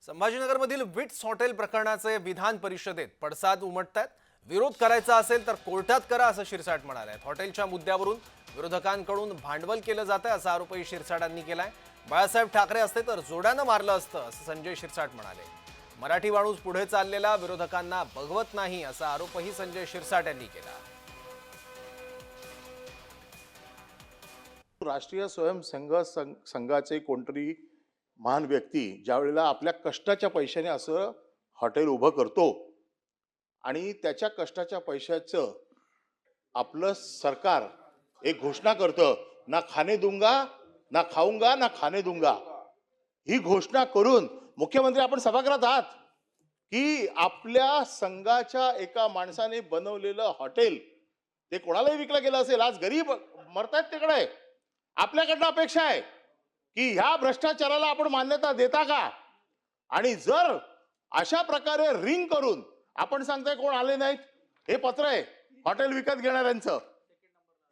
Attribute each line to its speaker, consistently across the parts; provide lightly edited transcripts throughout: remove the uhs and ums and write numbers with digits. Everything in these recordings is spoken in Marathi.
Speaker 1: संभाजीनगरमधील विट्स हॉटेल प्रकरणाचे विधान परिषदेत पडसाद उमटतात। विरोध करायचा असेल तर कोर्टात करा असं शिरसाट म्हणाले। हॉटेलच्या मुद्द्यावरून विरोधकांकडून भांडवल केलं जातंय असा आरोपही शिरसाटांनी केलाय। बाळासाहेब ठाकरे असते तर जोड्यानं मारलं असतं असं संजय शिरसाट म्हणाले। मराठी माणूस पुढे चाललेला विरोधकांना बघवत नाही असा आरोपही संजय शिरसाट यांनी केला।
Speaker 2: राष्ट्रीय स्वयंसेवक संघाचे कोणतरी महान व्यक्ती ज्या वेळेला आपल्या कष्टाच्या पैशाने असं हॉटेल उभं करतो आणि त्याच्या कष्टाच्या पैशाचं आपलं सरकार एक घोषणा करतं, ना खाने दूंगा ना खाऊंगा ना खाने दूंगा, ही घोषणा करून मुख्यमंत्री आपण सभागृहात आहात की आपल्या संघाच्या एका माणसाने बनवलेलं हॉटेल ते कोणालाही विकलं गेलं असेल। आज गरीब मरतायत तिकडे, आपल्याकडनं अपेक्षा आहे की ह्या भ्रष्टाचाराला आपण मान्यता देता का? आणि जर अशा प्रकारे रिंग करून आपण सांगताय कोण आले नाहीत, हे पत्र आहे हॉटेल विकत घेणाऱ्यांचं,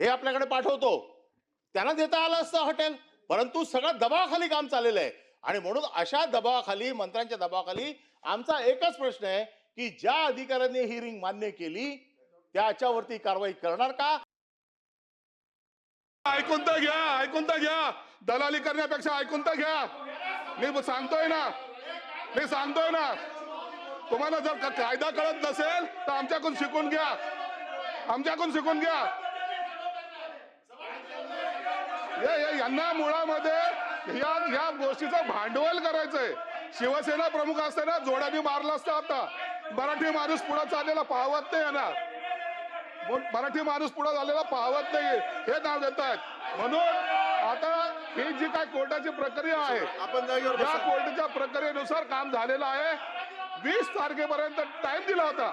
Speaker 2: हे आपल्याकडे पाठवतो, त्यांना देता आलं असतं हॉटेल, परंतु सगळं दबावाखाली काम चाललेलं आहे। आणि म्हणून अशा दबावाखाली, मंत्र्यांच्या दबावाखाली आमचा एकच प्रश्न आहे की ज्या अधिकाऱ्यांनी ही रिंग मान्य केली त्याच्यावरती कारवाई करणार का?
Speaker 3: ऐकून तर घ्या, दलाली करण्यापेक्षा ऐकून तर घ्या। मी सांगतोय ना, तुम्हाला जर कायदा कळत नसेल तर आमच्याकडून शिकून घ्या, यांना मुळामध्ये या गोष्टीचं भांडवल करायचंय। शिवसेना प्रमुख असताना जोड्याने मारला असता। आता मराठी माणूस पुढे चाललेला पाहवत नाही ना, मराठी माणूस पुढे झालेला पाहवत नाही हे नाव देत आहेत। म्हणून आता ही जी काय कोर्टाची प्रक्रिया आहे, या कोर्टाच्या प्रक्रियेनुसार काम झालेलं आहे। 20 तारखेपर्यंत टाइम दिला होता,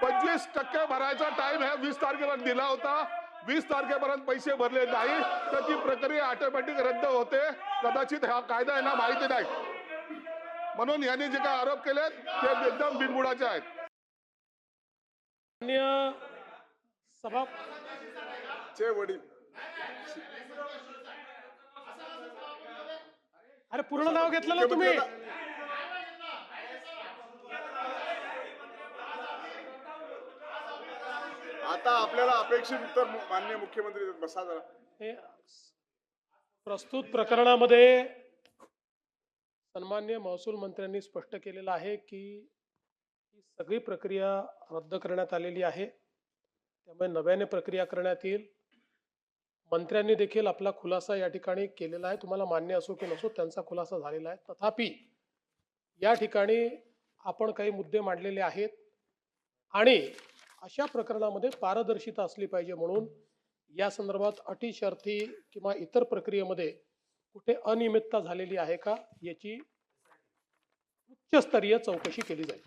Speaker 3: 25% भरायचा टाइम है 20 तारखेपर्यंत दिला होता। 20 तारखेपर्यंत पैसे भरले नाही तर ती प्रक्रिया ऑटोमॅटिक रद्द होते। कदाचित हा कायदा आहे ना माहिती नाही, म्हणून यांनी जे काय आरोप केले ते एकदम बिनबुडाचे आहेत।
Speaker 4: चे वडील
Speaker 5: अरे पूर्ण नाव घेतलं ना तुम्ही?
Speaker 4: आता आपल्याला अपेक्षित उत्तर माननीय मुख्यमंत्री बसा जरा।
Speaker 5: प्रस्तुत प्रकरणामध्ये सन्माननीय महसूल मंत्र्यांनी स्पष्ट केलेलं आहे की ही सगळी प्रक्रिया रद्द करण्यात आलेली आहे, त्यामुळे नव्याने प्रक्रिया करण्यात येईल। मंत्र्यांनी देखील आपला खुलासा या ठिकाणी केलेला आहे, तुम्हाला मान्य असो की नसो त्यांचा खुलासा झालेला आहे। तथापि या ठिकाणी आपण काही मुद्दे मांडलेले आहेत आणि अशा प्रकरणामध्ये पारदर्शिता असली पाहिजे, म्हणून या संदर्भात अटी शर्ती किंवा इतर प्रक्रियेमध्ये कुठे अनियमितता झालेली आहे का याची उच्चस्तरीय चौकशी केली जाईल।